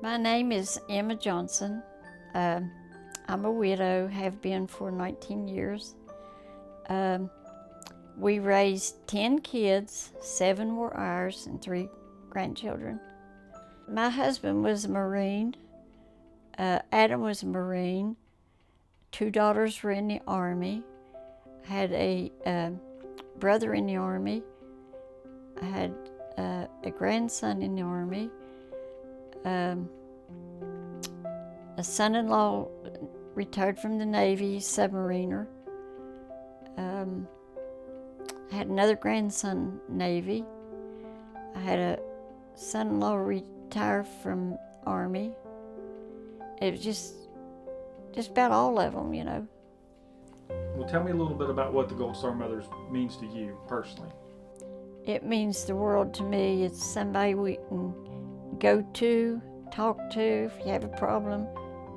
My name is Emma Johnson. I'm a widow, have been for 19 years. We raised 10 kids, 7 were ours, and 3 grandchildren. My husband was a Marine. Adam was a Marine. 2 daughters were in the Army. I had a brother in the Army. I had a grandson in the Army. A son-in-law retired from the Navy, submariner. I had another grandson, Navy. I had a son-in-law retire from Army. It was just about all of them, you know. Well, tell me a little bit about what the Gold Star Mothers means to you personally. It means the world to me. It's somebody we can go to, talk to. If you have a problem,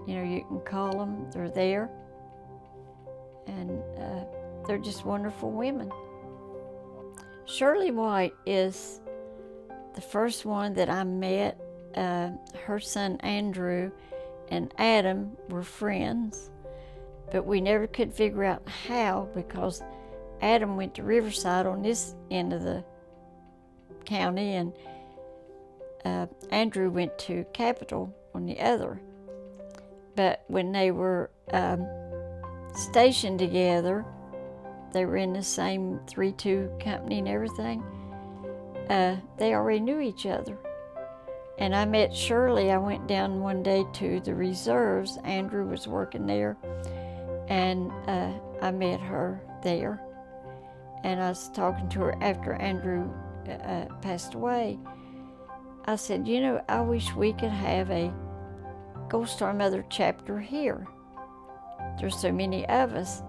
you know, you can call them. They're there. And they're just wonderful women. Shirley White is the first one that I met. Her son Andrew and Adam were friends, but we never could figure out how, because Adam went to Riverside on this end of the county, and Andrew went to Capitol on the other. But when they were stationed together, they were in the same 3-2 company and everything, they already knew each other. And I met Shirley. I went down one day to the reserves. Andrew was working there, and I met her there. And I was talking to her after Andrew passed away. I said, you know, I wish we could have a Gold Star Mother chapter here. There's so many of us.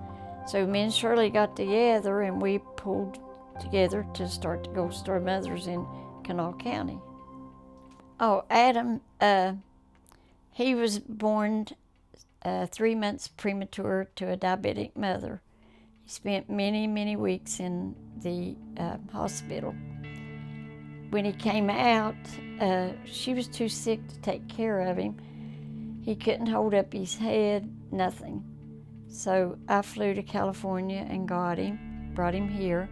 So me and Shirley got together, and we pulled together to start the Gold Star Mothers in Kanawha County. Oh, Adam, he was born 3 months premature to a diabetic mother. He spent many, many weeks in the hospital. When he came out, she was too sick to take care of him. He couldn't hold up his head, nothing. So I flew to California and got him, brought him here.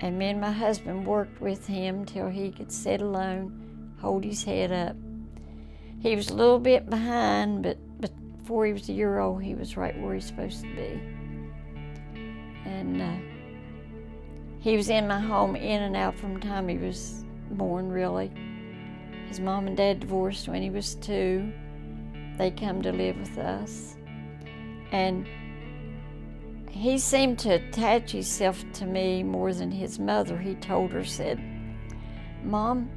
And me and my husband worked with him till he could sit alone, hold his head up. He was a little bit behind, but before he was a year old, he was right where he's supposed to be. And he was in my home in and out from the time he was born, really. His mom and dad divorced when he was 2. They come to live with us. And he seemed to attach himself to me more than his mother. He told her, said, "Mom,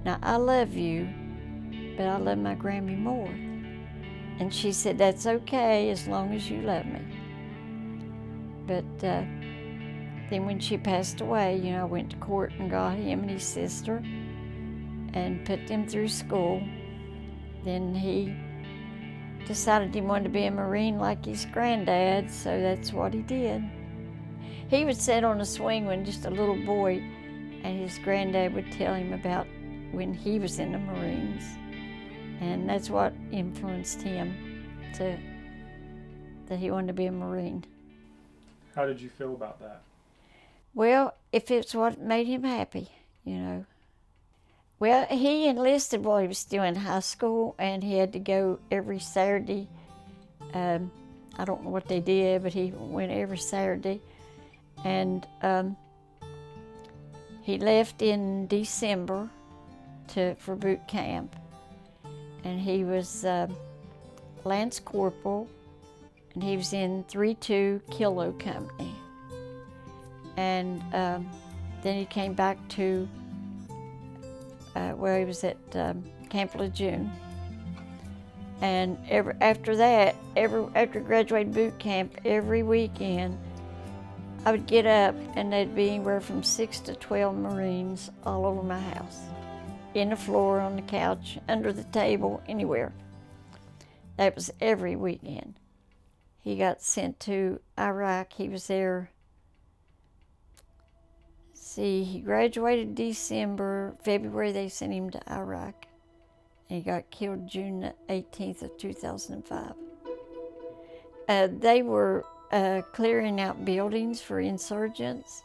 now I love you, but I love my Grammy more." And she said, "That's okay as long as you love me." But then when she passed away, you know, I went to court and got him and his sister and put them through school. Then he decided he wanted to be a Marine like his granddad, so that's what he did. He would sit on a swing when just a little boy, and his granddad would tell him about when he was in the Marines. And that's what influenced him that he wanted to be a Marine. How did you feel about that? Well, if it's what made him happy, you know. Well, he enlisted while he was still in high school, and he had to go every Saturday. I don't know what they did, but he went every Saturday. And he left in December for boot camp. And he was Lance Corporal, and he was in 3-2 Kilo Company. And then he came back to he was at Camp Lejeune. And after that, after graduated boot camp, every weekend, I would get up and there'd be anywhere from 6 to 12 Marines all over my house. In the floor, on the couch, under the table, anywhere. That was every weekend. He got sent to Iraq. He was there See, he graduated December. February they sent him to Iraq. He got killed June 18th of 2005. They were clearing out buildings for insurgents.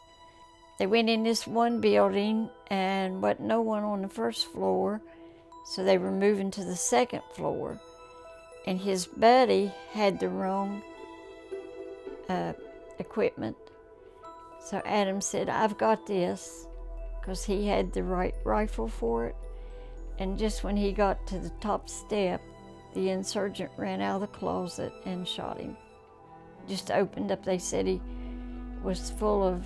They went in this one building and wasn't no one on the first floor, so they were moving to the second floor. And his buddy had the wrong equipment. So Adam said, I've got this, because he had the right rifle for it. And just when he got to the top step, the insurgent ran out of the closet and shot him. Just opened up. They said he was full of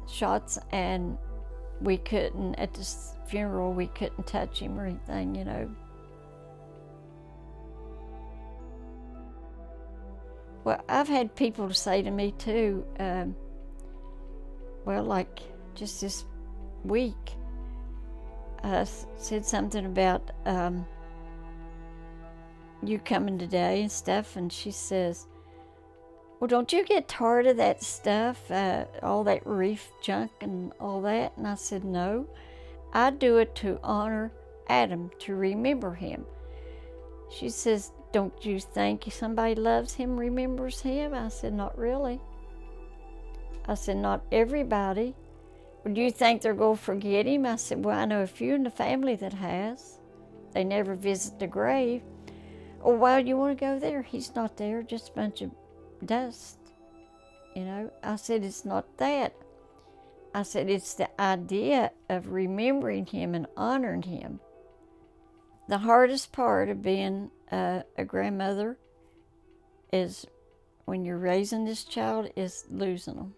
shots, and we couldn't, at the funeral, we couldn't touch him or anything, you know. Well, I've had people say to me too, well, like just this week, said something about you coming today and stuff, and she says, well, don't you get tired of that stuff, all that reef junk and all that? And I said, no, I do it to honor Adam, to remember him. She says, don't you think somebody loves him, remembers him? I said, not really. I said, not everybody. Well, do you think they're going to forget him? I said, well, I know a few in the family that has. They never visit the grave. Oh, why do you want to go there? He's not there, just a bunch of dust. You know, I said, it's not that. I said, it's the idea of remembering him and honoring him. The hardest part of being a grandmother is when you're raising this child is losing them.